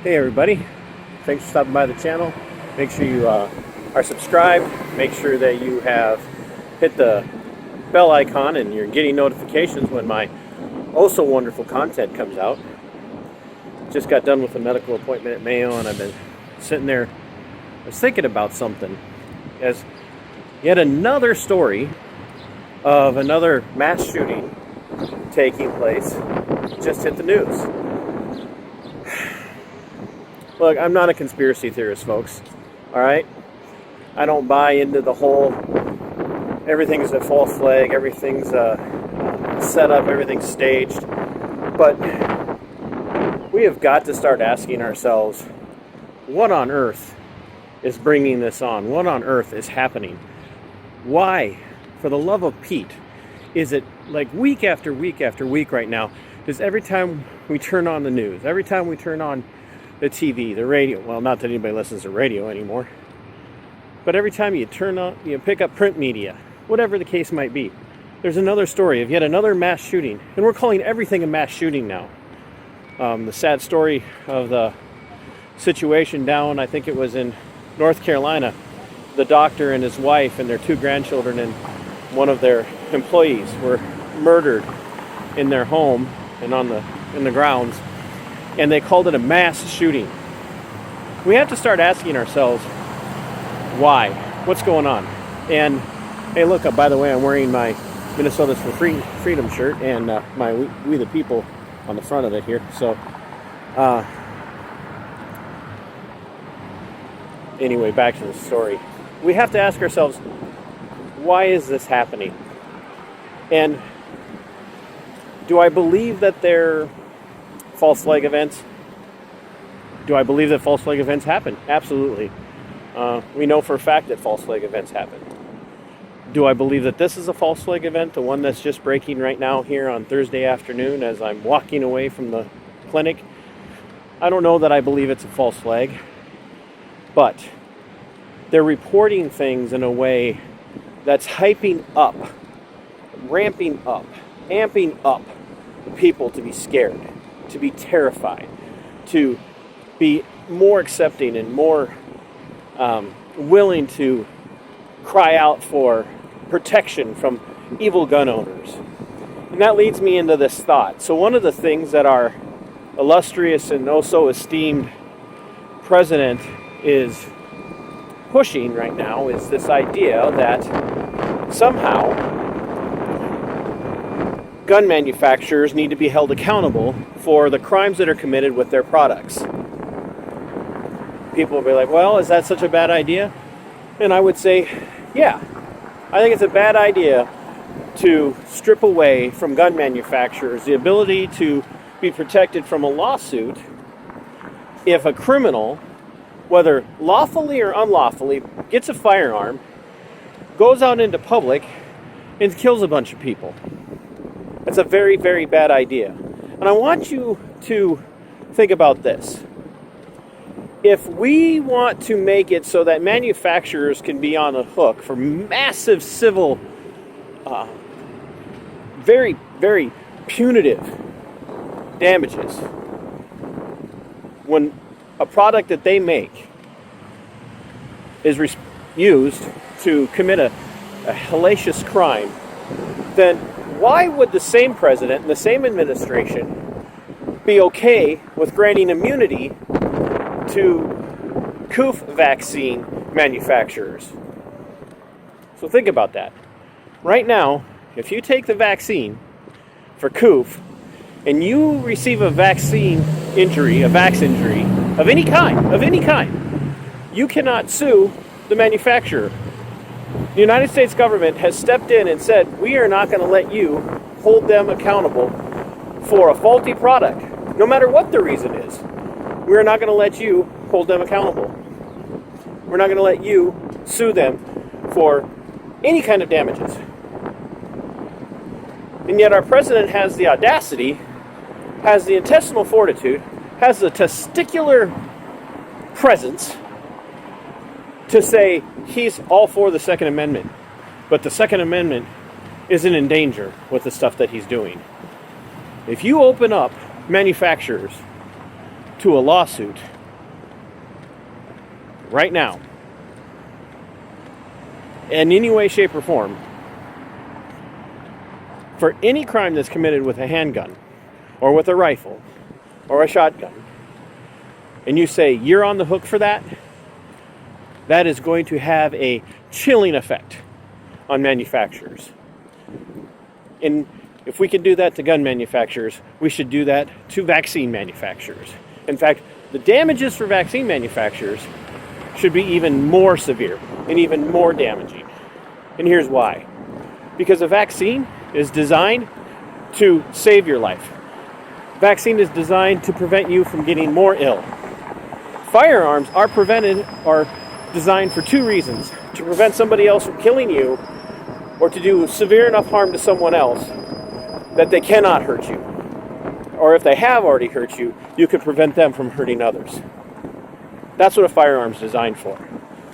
Hey everybody, thanks for stopping by the channel. Make sure you are subscribed. Make sure that you have hit the bell icon and you're getting notifications when my oh so wonderful content comes out. Just got done with a medical appointment at Mayo and I've been sitting there. I was thinking about something as yet another story of another mass shooting taking place just hit the news. Look, I'm not a conspiracy theorist, folks. All right? I don't buy into the whole everything's a false flag, everything's set up, everything's staged. But we have got to start asking ourselves, what on earth is bringing this on? What on earth is happening? Why, for the love of Pete, is it like week after week after week right now, does every time we turn on the news, every time we turn on the TV, the radio, well, not that anybody listens to radio anymore, but every time you turn on, you pick up print media, whatever the case might be, there's another story of yet another mass shooting, and we're calling everything a mass shooting now. The sad story of the situation down, I think it was in North Carolina, the doctor and his wife and their 2 grandchildren and one of their employees were murdered in their home and in the grounds. And they called it a mass shooting. We have to start asking ourselves, why? What's going on? And hey, look, by the way, I'm wearing my Minnesota's for Freedom shirt and my We the People on the front of it here. So, anyway, back to the story. We have to ask ourselves, why is this happening? And do I believe that they're false flag events? Do I believe that false flag events happen? Absolutely. We know for a fact that false flag events happen. Do I believe that this is a false flag event, the one that's just breaking right now here on Thursday afternoon as I'm walking away from the clinic? I don't know that I believe it's a false flag, but they're reporting things in a way that's hyping up, ramping up, amping up people to be scared, to be terrified, to be more accepting and more willing to cry out for protection from evil gun owners. And that leads me into this thought. So one of the things that our illustrious and also esteemed president is pushing right now is this idea that somehow gun manufacturers need to be held accountable for the crimes that are committed with their products. People will be like, well, is that such a bad idea? And I would say, yeah, I think it's a bad idea to strip away from gun manufacturers the ability to be protected from a lawsuit if a criminal, whether lawfully or unlawfully, gets a firearm, goes out into public, and kills a bunch of people. That's a very, very bad idea. And I want you to think about this. If we want to make it so that manufacturers can be on the hook for massive civil, very, very punitive damages, when a product that they make is used to commit a hellacious crime, then why would the same president and the same administration be okay with granting immunity to Coof vaccine manufacturers? So think about that. Right now, if you take the vaccine for Coof and you receive a vaccine injury, a vax injury of any kind, you cannot sue the manufacturer. The United States government has stepped in and said, we are not going to let you hold them accountable for a faulty product, no matter what the reason is. We're not going to let you hold them accountable. We're not going to let you sue them for any kind of damages. And yet our president has the audacity, has the intestinal fortitude, has the testicular presence to say he's all for the Second Amendment. But the Second Amendment isn't in danger with the stuff that he's doing. If you open up manufacturers to a lawsuit right now, in any way, shape, or form, for any crime that's committed with a handgun, or with a rifle, or a shotgun, and you say you're on the hook for that, that is going to have a chilling effect on manufacturers. And if we can do that to gun manufacturers, we should do that to vaccine manufacturers. In fact, the damages for vaccine manufacturers should be even more severe and even more damaging. And here's why. Because a vaccine is designed to save your life. Vaccine is designed to prevent you from getting more ill. Firearms are designed for two reasons: to prevent somebody else from killing you, or to do severe enough harm to someone else that they cannot hurt you. Or if they have already hurt you, you can prevent them from hurting others. That's what a firearm is designed for.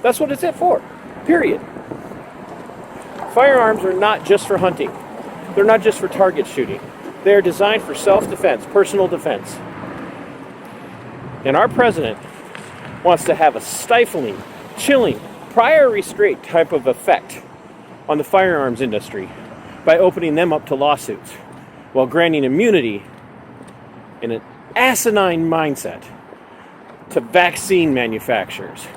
That's what it's for, period. Firearms are not just for hunting. They're not just for target shooting. They are designed for self-defense, personal defense. And our president wants to have a stifling, chilling, prior restraint type of effect on the firearms industry by opening them up to lawsuits, while granting immunity in an asinine mindset to vaccine manufacturers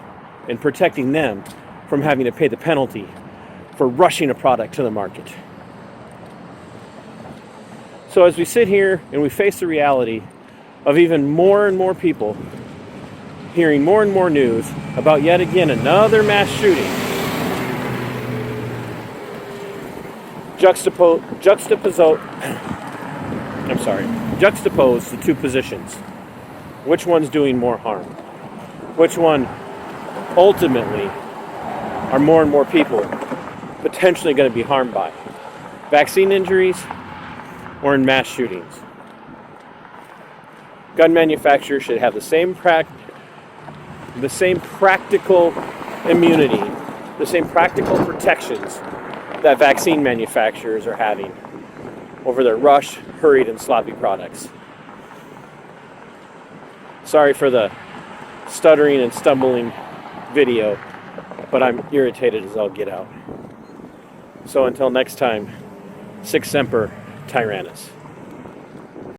and protecting them from having to pay the penalty for rushing a product to the market. So as we sit here and we face the reality of even more and more people hearing more and more news about yet again another mass shooting, juxtapose the two positions. Which one's doing more harm? Which one ultimately are more and more people potentially going to be harmed by? Vaccine injuries or in mass shootings? Gun manufacturers should have the same practical immunity, the same practical protections that vaccine manufacturers are having over their rushed, hurried, and sloppy products. Sorry for the stuttering and stumbling video, but I'm irritated as all get out. So until next time, Sic Semper Tyrannis.